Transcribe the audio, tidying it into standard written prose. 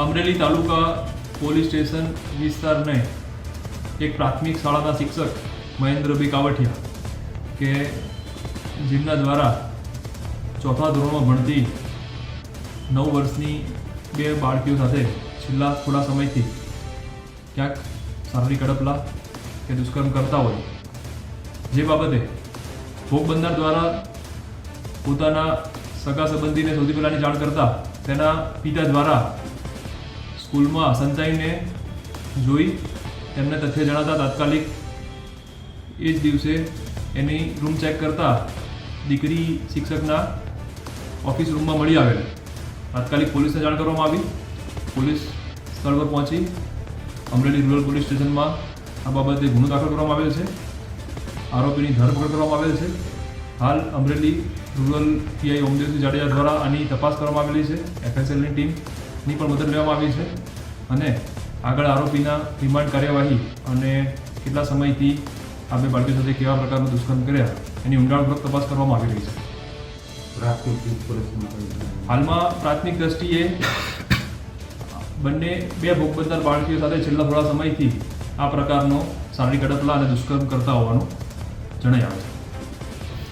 અમરેલી તાલુકા police station વિસ્તારને એક પ્રાથમિક શાળાના શિક્ષક મહેન્દ્રભાઈ કાવઠિયા કે જેમના દ્વારા ચોથા ધોરણમાં ભણતી 9 વર્ષની 2 બાળકીઓ સાથે છેલ્લા થોડા સમયથી ક્યાંક શારીરિક અડપલા કે દુષ્કર્મ કરતા હોય, જે બાબતે ભોગ બનનાર દ્વારા પોતાના સગા સંબંધીને સૌથી પહેલાંની જાણ કરતા તેના પિતા દ્વારા સ્કૂલમાં સંતાઈને જોઈ તેમને તથ્ય જણાતા તાત્કાલિક એ જ દિવસે એની રૂમ ચેક કરતા દીકરી શિક્ષકના ઓફિસ રૂમમાં મળી આવેલ. તાત્કાલિક પોલીસને જાણ કરવામાં આવી. પોલીસ સ્થળ પર પહોંચી અમરેલી રૂરલ પોલીસ સ્ટેશનમાં આ બાબતે ગુનો દાખલ કરવામાં આવેલ છે. આરોપીની ધરપકડ કરવામાં આવેલ છે. હાલ અમરેલી રૂરલ પીઆઈ ઓમદેવસિંહ જાડેજા દ્વારા આની તપાસ કરવામાં આવેલી છે. એફએસએલની ટીમની પણ મદદ લેવામાં આવી છે અને આગળ આરોપીના રિમાન્ડ કાર્યવાહી અને કેટલા સમયથી આ 2 બાળકીઓ સાથે કેવા પ્રકારનું દુષ્કર્મ કર્યા એની ઊંડાણપૂર્વક તપાસ કરવામાં આવી રહી છે. હાલમાં પ્રાથમિક દ્રષ્ટિએ બંને 2 ભોગ બનનાર બાળકીઓ સાથે છેલ્લા થોડા સમયથી આ પ્રકારનો શારીરિક અડપલા અને દુષ્કર્મ કરતા હોવાનું જણાઈ આવે છે.